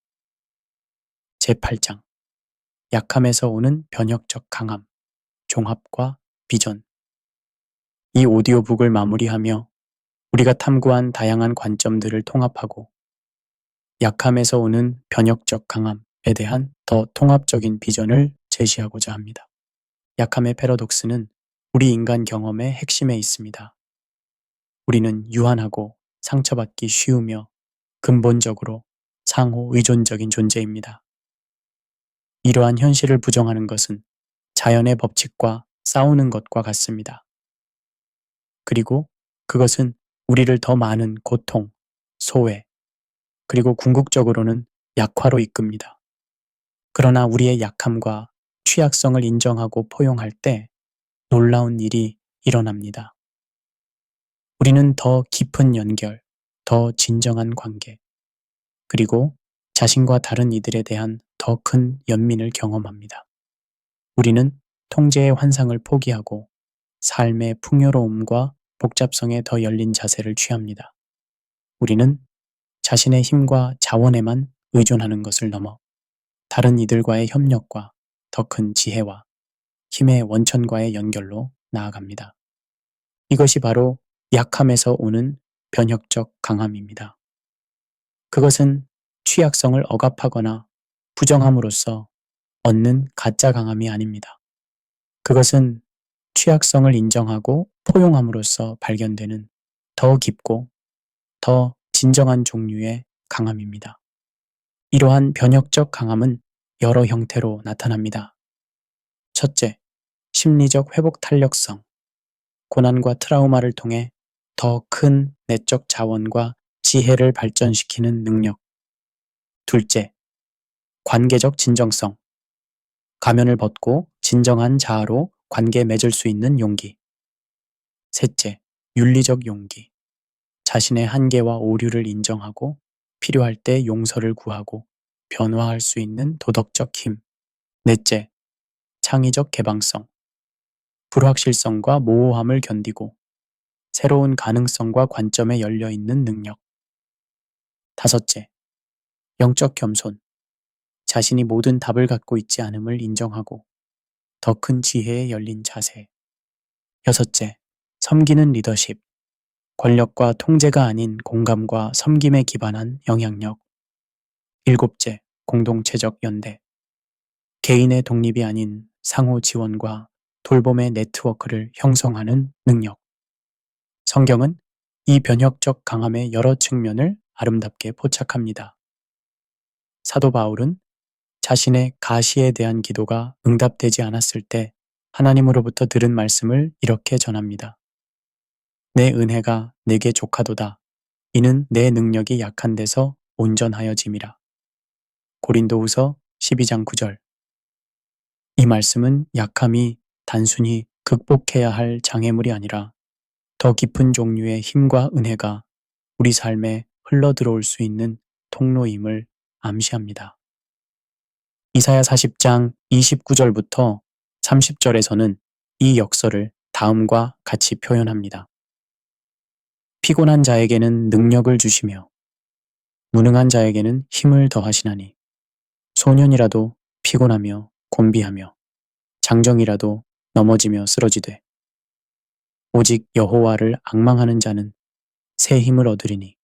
Speaker 1: 제8장 약함에서 오는 변혁적 강함, 종합과 비전. 이 오디오북을 마무리하며 우리가 탐구한 다양한 관점들을 통합하고 약함에서 오는 변혁적 강함에 대한 더 통합적인 비전을 제시하고자 합니다. 약함의 패러독스는 우리 인간 경험의 핵심에 있습니다. 우리는 유한하고 상처받기 쉬우며 근본적으로 상호 의존적인 존재입니다. 이러한 현실을 부정하는 것은 자연의 법칙과 싸우는 것과 같습니다. 그리고 그것은 우리를 더 많은 고통, 소외, 그리고 궁극적으로는 약화로 이끕니다. 그러나 우리의 약함과 취약성을 인정하고 포용할 때 놀라운 일이 일어납니다. 우리는 더 깊은 연결, 더 진정한 관계, 그리고 자신과 다른 이들에 대한 더 큰 연민을 경험합니다. 우리는 통제의 환상을 포기하고 삶의 풍요로움과 복잡성에 더 열린 자세를 취합니다. 우리는 자신의 힘과 자원에만 의존하는 것을 넘어 다른 이들과의 협력과 더 큰 지혜와 힘의 원천과의 연결로 나아갑니다. 이것이 바로 약함에서 오는 변혁적 강함입니다. 그것은 취약성을 억압하거나 부정함으로써 얻는 가짜 강함이 아닙니다. 그것은 취약성을 인정하고 포용함으로써 발견되는 더 깊고 더 진정한 종류의 강함입니다. 이러한 변혁적 강함은 여러 형태로 나타납니다. 첫째, 심리적 회복 탄력성. 고난과 트라우마를 통해 더 큰 내적 자원과 지혜를 발전시키는 능력. 둘째, 관계적 진정성. 가면을 벗고 진정한 자아로 관계 맺을 수 있는 용기. 셋째, 윤리적 용기. 자신의 한계와 오류를 인정하고 필요할 때 용서를 구하고 변화할 수 있는 도덕적 힘. 넷째, 창의적 개방성. 불확실성과 모호함을 견디고 새로운 가능성과 관점에 열려 있는 능력. 다섯째, 영적 겸손. 자신이 모든 답을 갖고 있지 않음을 인정하고 더 큰 지혜에 열린 자세. 여섯째, 섬기는 리더십. 권력과 통제가 아닌 공감과 섬김에 기반한 영향력. 일곱째, 공동체적 연대. 개인의 독립이 아닌 상호 지원과 돌봄의 네트워크를 형성하는 능력. 성경은 이 변혁적 강함의 여러 측면을 아름답게 포착합니다. 사도 바울은 자신의 가시에 대한 기도가 응답되지 않았을 때 하나님으로부터 들은 말씀을 이렇게 전합니다. 내 은혜가 내게 족하도다. 이는 내 능력이 약한 데서 온전하여짐이라. 고린도후서 12장 9절. 이 말씀은 약함이 단순히 극복해야 할 장애물이 아니라 더 깊은 종류의 힘과 은혜가 우리 삶에 흘러들어올 수 있는 통로임을 암시합니다. 이사야 40장 29절부터 30절에서는 이 역설을 다음과 같이 표현합니다. 피곤한 자에게는 능력을 주시며 무능한 자에게는 힘을 더하시나니 소년이라도 피곤하며 곤비하며 장정이라도 넘어지며 쓰러지되 오직 여호와를 앙망하는 자는 새 힘을 얻으리니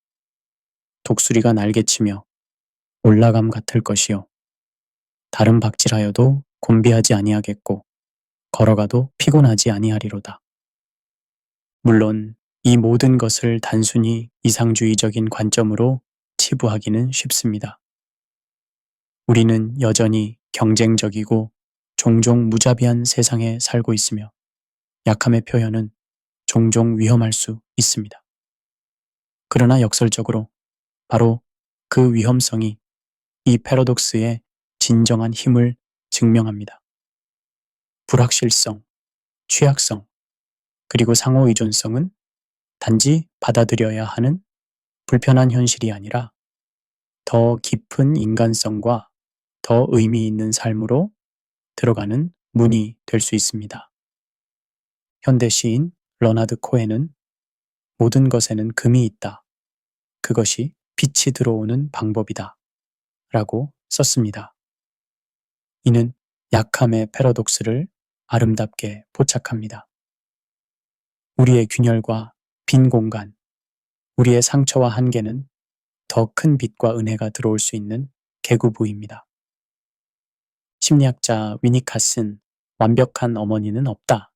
Speaker 1: 독수리가 날개치며 올라감 같을 것이요 다른 박질하여도 곤비하지 아니하겠고 걸어가도 피곤하지 아니하리로다. 물론 이 모든 것을 단순히 이상주의적인 관점으로 치부하기는 쉽습니다. 우리는 여전히 경쟁적이고 종종 무자비한 세상에 살고 있으며 약함의 표현은 종종 위험할 수 있습니다. 그러나 역설적으로 바로 그 위험성이 이 패러독스의 진정한 힘을 증명합니다. 불확실성, 취약성, 그리고 상호의존성은 단지 받아들여야 하는 불편한 현실이 아니라 더 깊은 인간성과 더 의미 있는 삶으로 들어가는 문이 될 수 있습니다. 현대 시인 러나드 코헨은 모든 것에는 금이 있다. 그것이 빛이 들어오는 방법이다. 라고 썼습니다. 이는 약함의 패러독스를 아름답게 포착합니다. 우리의 균열과 빈 공간, 우리의 상처와 한계는 더 큰 빛과 은혜가 들어올 수 있는 계구부입니다. 심리학자 위니카스는 완벽한 어머니는 없다.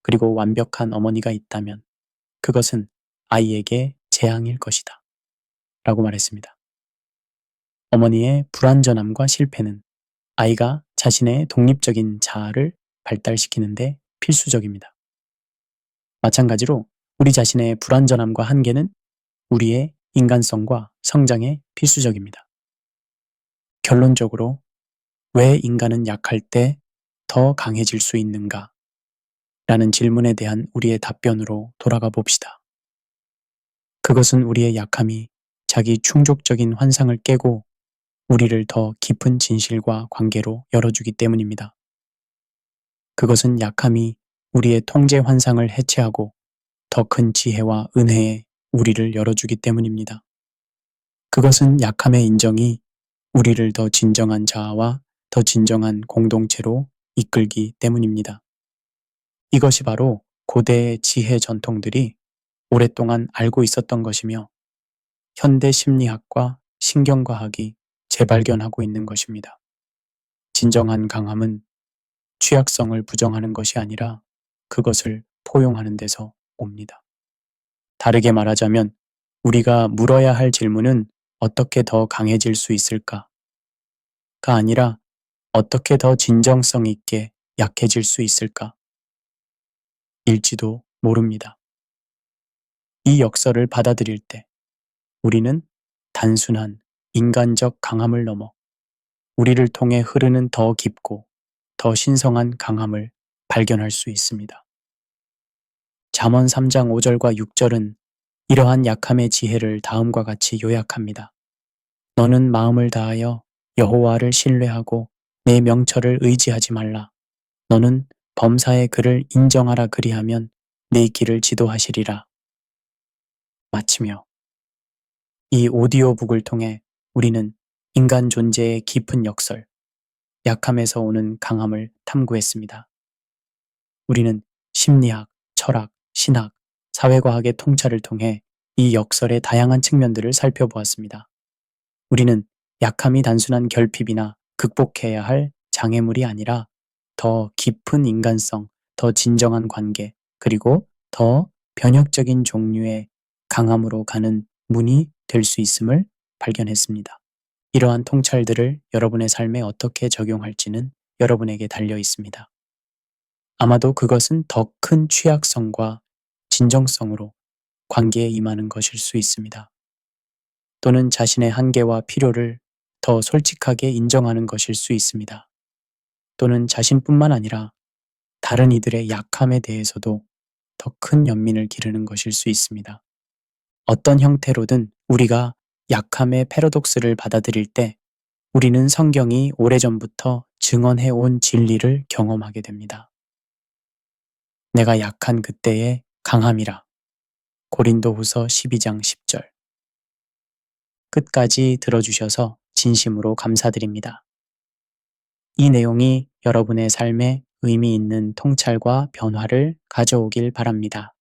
Speaker 1: 그리고 완벽한 어머니가 있다면 그것은 아이에게 재앙일 것이다. 라고 말했습니다. 어머니의 불완전함과 실패는 아이가 자신의 독립적인 자아를 발달시키는데 필수적입니다. 마찬가지로 우리 자신의 불완전함과 한계는 우리의 인간성과 성장에 필수적입니다. 결론적으로 왜 인간은 약할 때 더 강해질 수 있는가? 라는 질문에 대한 우리의 답변으로 돌아가 봅시다. 그것은 우리의 약함이 자기 충족적인 환상을 깨고 우리를 더 깊은 진실과 관계로 열어주기 때문입니다. 그것은 약함이 우리의 통제 환상을 해체하고 더 큰 지혜와 은혜에 우리를 열어주기 때문입니다. 그것은 약함의 인정이 우리를 더 진정한 자아와 더 진정한 공동체로 이끌기 때문입니다. 이것이 바로 고대의 지혜 전통들이 오랫동안 알고 있었던 것이며 현대 심리학과 신경과학이 재발견하고 있는 것입니다. 진정한 강함은 취약성을 부정하는 것이 아니라 그것을 포용하는 데서 옵니다. 다르게 말하자면 우리가 물어야 할 질문은 어떻게 더 강해질 수 있을까가 아니라 어떻게 더 진정성 있게 약해질 수 있을까? 일지도 모릅니다. 이 역설을 받아들일 때 우리는 단순한 인간적 강함을 넘어 우리를 통해 흐르는 더 깊고 더 신성한 강함을 발견할 수 있습니다. 잠언 3장 5절과 6절은 이러한 약함의 지혜를 다음과 같이 요약합니다. 너는 마음을 다하여 여호와를 신뢰하고 내 명철을 의지하지 말라. 너는 범사의 그를 인정하라 그리하면 네 길을 지도하시리라. 마치며 이 오디오북을 통해 우리는 인간 존재의 깊은 역설, 약함에서 오는 강함을 탐구했습니다. 우리는 심리학, 철학, 신학, 사회과학의 통찰을 통해 이 역설의 다양한 측면들을 살펴보았습니다. 우리는 약함이 단순한 결핍이나 극복해야 할 장애물이 아니라 더 깊은 인간성, 더 진정한 관계, 그리고 더 변혁적인 종류의 강함으로 가는 문이 될 수 있음을 발견했습니다. 이러한 통찰들을 여러분의 삶에 어떻게 적용할지는 여러분에게 달려 있습니다. 아마도 그것은 더 큰 취약성과 진정성으로 관계에 임하는 것일 수 있습니다. 또는 자신의 한계와 필요를 더 솔직하게 인정하는 것일 수 있습니다. 또는 자신뿐만 아니라 다른 이들의 약함에 대해서도 더 큰 연민을 기르는 것일 수 있습니다. 어떤 형태로든 우리가 약함의 패러독스를 받아들일 때 우리는 성경이 오래전부터 증언해 온 진리를 경험하게 됩니다. 내가 약한 그때의 강함이라. 고린도후서 12장 10절. 끝까지 들어주셔서 진심으로 감사드립니다. 이 내용이 여러분의 삶에 의미 있는 통찰과 변화를 가져오길 바랍니다.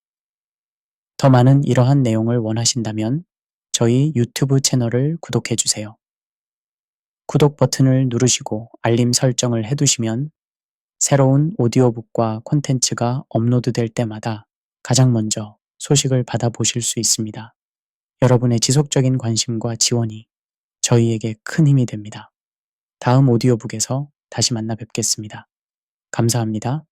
Speaker 1: 더 많은 이러한 내용을 원하신다면 저희 유튜브 채널을 구독해 주세요. 구독 버튼을 누르시고 알림 설정을 해두시면 새로운 오디오북과 콘텐츠가 업로드될 때마다 가장 먼저 소식을 받아보실 수 있습니다. 여러분의 지속적인 관심과 지원이 저희에게 큰 힘이 됩니다. 다음 오디오북에서 다시 만나 뵙겠습니다. 감사합니다.